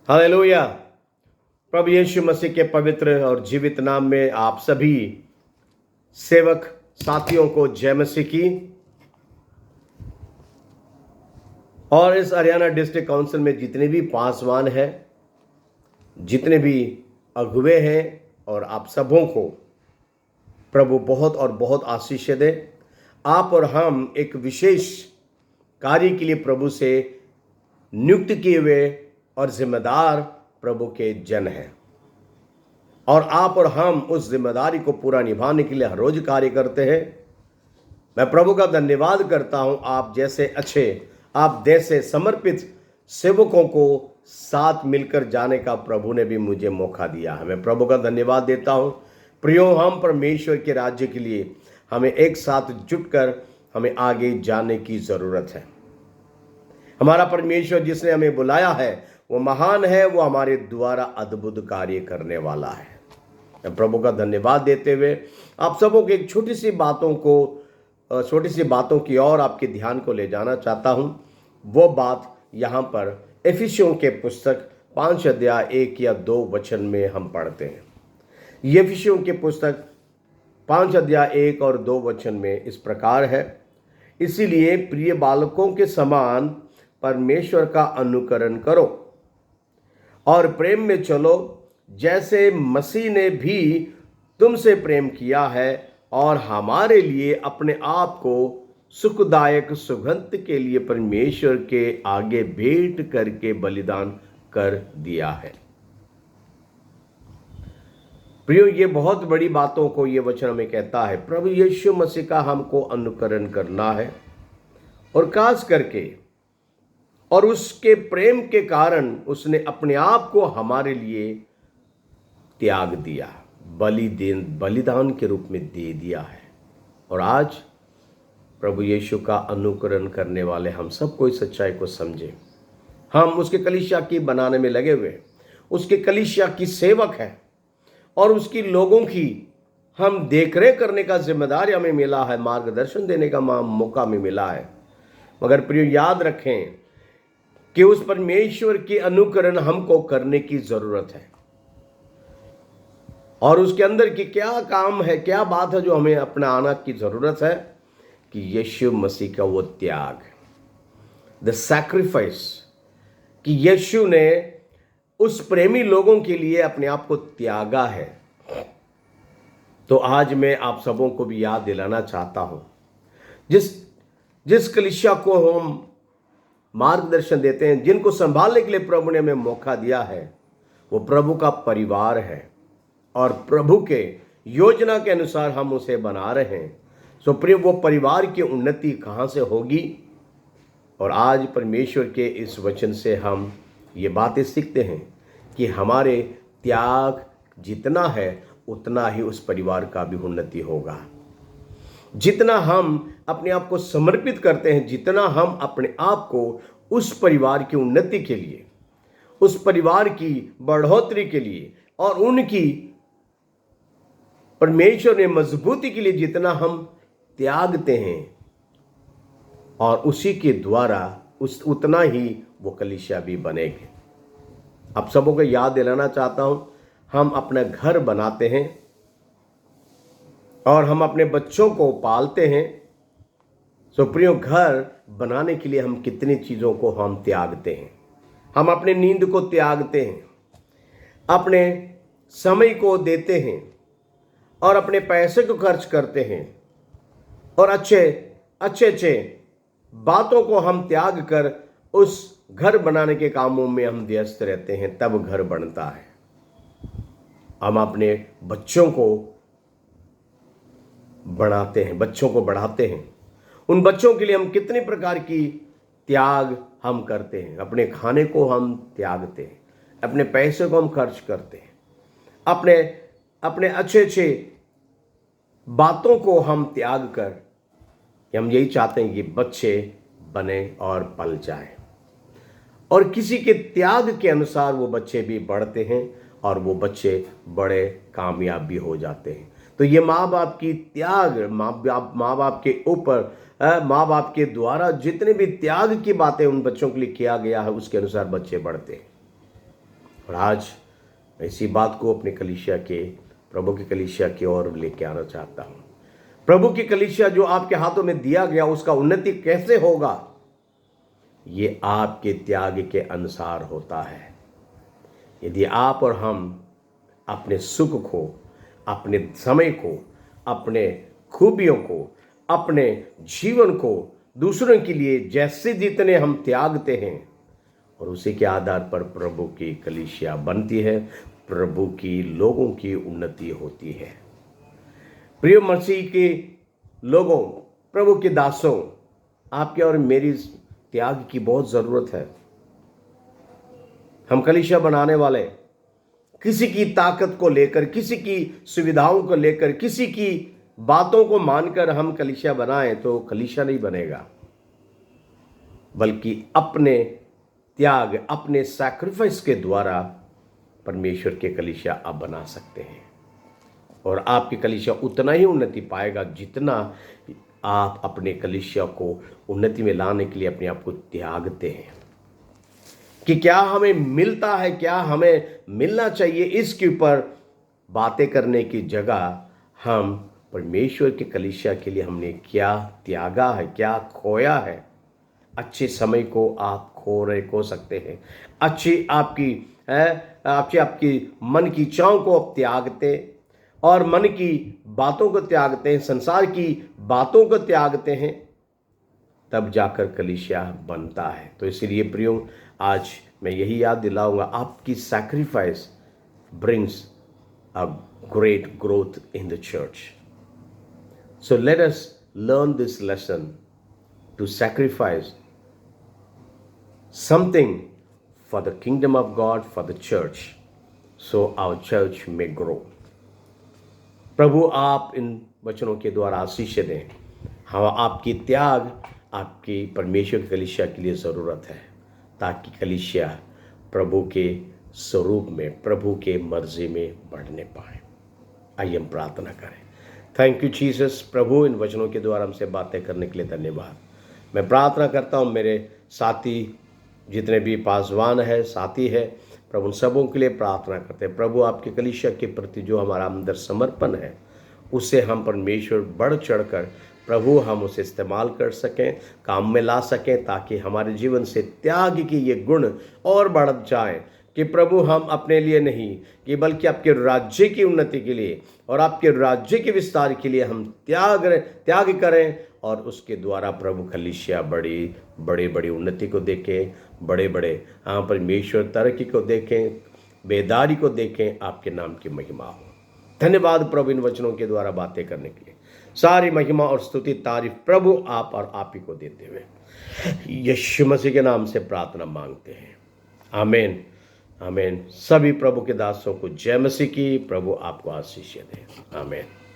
Hallelujah. प्रभु यीशु मसीह के पवित्र और जीवित नाम में आप सभी सेवक साथियों को जय मसीह की। और इस हरियाणा डिस्ट्रिक्ट काउंसिल में जितने भी पासवान हैं, जितने भी अगुवे हैं, और आप सबों को प्रभु बहुत और बहुत आशीष दे। आप और हम एक विशेष कार्य के लिए प्रभु से नियुक्त किए हुए और जिम्मेदार प्रभु के जन हैं, और आप और हम उस जिम्मेदारी को पूरा निभाने के लिए हर रोज कार्य करते हैं। मैं प्रभु का धन्यवाद करता हूं। आप जैसे समर्पित सेवकों को साथ मिलकर जाने का प्रभु ने भी मुझे मौका दिया है। मैं प्रभु का धन्यवाद देता हूं। प्रियो, हम परमेश्वर के राज्य के लिए हमें एक साथ जुटकर हमें आगे जाने की जरूरत है। हमारा परमेश्वर जिसने हमें बुलाया है वो महान है, वो हमारे द्वारा अद्भुत कार्य करने वाला है। मैं प्रभु का धन्यवाद देते हुए आप सबों के एक छोटी सी बातों की ओर आपके ध्यान को ले जाना चाहता हूं। वो बात यहाँ पर एफिसियों के पुस्तक 5 अध्याय 1 या 2 वचन में हम पढ़ते हैं। एफिसियों के पुस्तक 5 अध्याय 1 और 2 वचन में इस प्रकार है, इसीलिए प्रिय बालकों के समान परमेश्वर का अनुकरण करो और प्रेम में चलो, जैसे मसीह ने भी तुमसे प्रेम किया है और हमारे लिए अपने आप को सुखदायक सुगंध के लिए परमेश्वर के आगे भेंट करके बलिदान कर दिया है। प्रियो, ये बहुत बड़ी बातों को ये वचन हमें कहता है। प्रभु यीशु मसीह का हमको अनुकरण करना है, और खास करके और उसके प्रेम के कारण उसने अपने आप को हमारे लिए त्याग दिया, बलिदान के रूप में दे दिया है। और आज प्रभु यीशु का अनुकरण करने वाले हम सबको इस सच्चाई को समझे। हम उसके कलीसिया की बनाने में लगे हुए, उसके कलीसिया की सेवक है, और उसकी लोगों की हम देखरेख करने का जिम्मेदारी हमें मिला है, मार्गदर्शन देने का मौका हमें मिला है। मगर प्रिय, याद रखें कि उस परमेश्वर के अनुकरण हमको करने की जरूरत है, और उसके अंदर की क्या काम है, क्या बात है जो हमें अपनाना की जरूरत है, कि यीशु मसीह का वो त्याग, द सैक्रिफाइस, कि यीशु ने उस प्रेमी लोगों के लिए अपने आप को त्यागा है। तो आज मैं आप सबों को भी याद दिलाना चाहता हूं, जिस कलीसिया को हम मार्गदर्शन देते हैं, जिनको संभालने के लिए प्रभु ने हमें मौका दिया है, वो प्रभु का परिवार है, और प्रभु के योजना के अनुसार हम उसे बना रहे हैं। सो प्रिय, वो परिवार की उन्नति कहाँ से होगी? और आज परमेश्वर के इस वचन से हम ये बातें सीखते हैं कि हमारे त्याग जितना है उतना ही उस परिवार का भी उन्नति होगा। जितना हम अपने आप को समर्पित करते हैं, जितना हम अपने आप को उस परिवार की उन्नति के लिए, उस परिवार की बढ़ोतरी के लिए, और उनकी परमेश्वर ने मजबूती के लिए जितना हम त्यागते हैं, और उसी के द्वारा उतना ही वो कलीसिया भी बनेगी। आप सबों को याद दिलाना चाहता हूं, हम अपना घर बनाते हैं और हम अपने बच्चों को पालते हैं। सो प्रियो, घर बनाने के लिए हम कितनी चीज़ों को हम त्यागते हैं। हम अपने नींद को त्यागते हैं, अपने समय को देते हैं, और अपने पैसे को खर्च करते हैं, और अच्छे बातों को हम त्याग कर उस घर बनाने के कामों में हम व्यस्त रहते हैं, तब घर बनता है। हम अपने बच्चों को बढ़ाते हैं, बच्चों को बढ़ाते हैं। उन बच्चों के लिए हम कितने प्रकार की त्याग हम करते हैं। अपने खाने को हम त्यागते हैं, अपने पैसे को हम खर्च करते हैं, अपने अच्छे बातों को हम त्याग कर, हम यही चाहते हैं कि बच्चे बने और पल जाएं, और किसी के त्याग के अनुसार वो बच्चे भी बढ़ते हैं, और वो बच्चे बड़े कामयाब भी हो जाते हैं। तो ये माँ बाप की त्याग, माँ बाप के ऊपर माँ बाप के द्वारा जितने भी त्याग की बातें उन बच्चों के लिए किया गया है, उसके अनुसार बच्चे बढ़ते हैं। और आज मैं इसी बात को अपने कलीसिया के, प्रभु की कलीसिया की ओर लेके आना चाहता हूँ। प्रभु की कलीसिया जो आपके हाथों में दिया गया, उसका उन्नति कैसे होगा? ये आपके त्याग के अनुसार होता है। यदि आप और हम अपने सुख को, अपने समय को, अपने खूबियों को, अपने जीवन को दूसरों के लिए जैसे जितने हम त्यागते हैं, और उसी के आधार पर प्रभु की कलीसिया बनती है, प्रभु की लोगों की उन्नति होती है। प्रिय मसीह के लोगों, प्रभु के दासों, आपके और मेरी त्याग की बहुत ज़रूरत है। हम कलीसिया बनाने वाले किसी की ताकत को लेकर, किसी की सुविधाओं को लेकर, किसी की बातों को मानकर हम कलीसिया बनाएं तो कलीसिया नहीं बनेगा, बल्कि अपने त्याग, अपने सैक्रिफाइस के द्वारा परमेश्वर के कलीसिया आप बना सकते हैं। और आपकी कलीसिया उतना ही उन्नति पाएगा जितना आप अपने कलीसिया को उन्नति में लाने के लिए अपने आप को त्यागते हैं। कि क्या हमें मिलता है, क्या हमें मिलना चाहिए, इसके ऊपर बातें करने की जगह हम परमेश्वर के कलीसिया के लिए हमने क्या त्यागा है, क्या खोया है। अच्छे समय को आप खो सकते हैं। अच्छी आपकी मन की इच्छाओं को आप त्यागते और मन की बातों को त्यागते हैं, संसार की बातों को त्यागते हैं, तब जाकर कलीसिया बनता है। तो इसीलिए प्रियो, आज मैं यही याद दिलाऊंगा, आपकी sacrifice brings a great growth in the church. So let us learn this lesson to sacrifice something for the kingdom of God, for the church, so our church may grow. प्रभु आप इन वचनों के द्वारा आशीष दें। हम आपकी त्याग, आपकी परमेश्वर की कलीसिया के लिए ज़रूरत है, ताकि कलीसिया प्रभु के स्वरूप में, प्रभु के मर्जी में बढ़ने पाए। आइए हम प्रार्थना करें। Thank you Jesus. प्रभु, इन वचनों के द्वारा हमसे बातें करने के लिए धन्यवाद। मैं प्रार्थना करता हूँ मेरे साथी जितने भी पासवान है, साथी है, प्रभु उन सबों के लिए प्रार्थना करते हैं। प्रभु, आपके कलीसिया के प्रति जो हमारा अंदर समर्पण है, उससे हम परमेश्वर बढ़ चढ़कर प्रभु हम उसे इस्तेमाल कर सकें, काम में ला सकें, ताकि हमारे जीवन से त्याग की ये गुण और बढ़ जाएं कि प्रभु हम अपने लिए नहीं कि बल्कि आपके राज्य की उन्नति के लिए और आपके राज्य के विस्तार के लिए हम त्याग करें, और उसके द्वारा प्रभु कलीसिया बड़ी उन्नति को देखें, बड़े परमेश्वर तरक्की को देखें, बेदारी को देखें। आपके नाम की महिमा हो। धन्यवाद प्रभु इन वचनों के द्वारा बातें करने के लिए। सारी महिमा और स्तुति तारीफ प्रभु आप और आप ही को देते हुए यीशु मसीह के नाम से प्रार्थना मांगते हैं। आमीन, आमीन। सभी प्रभु के दासों को जय मसीह की। प्रभु आपको आशीष दे। आमीन।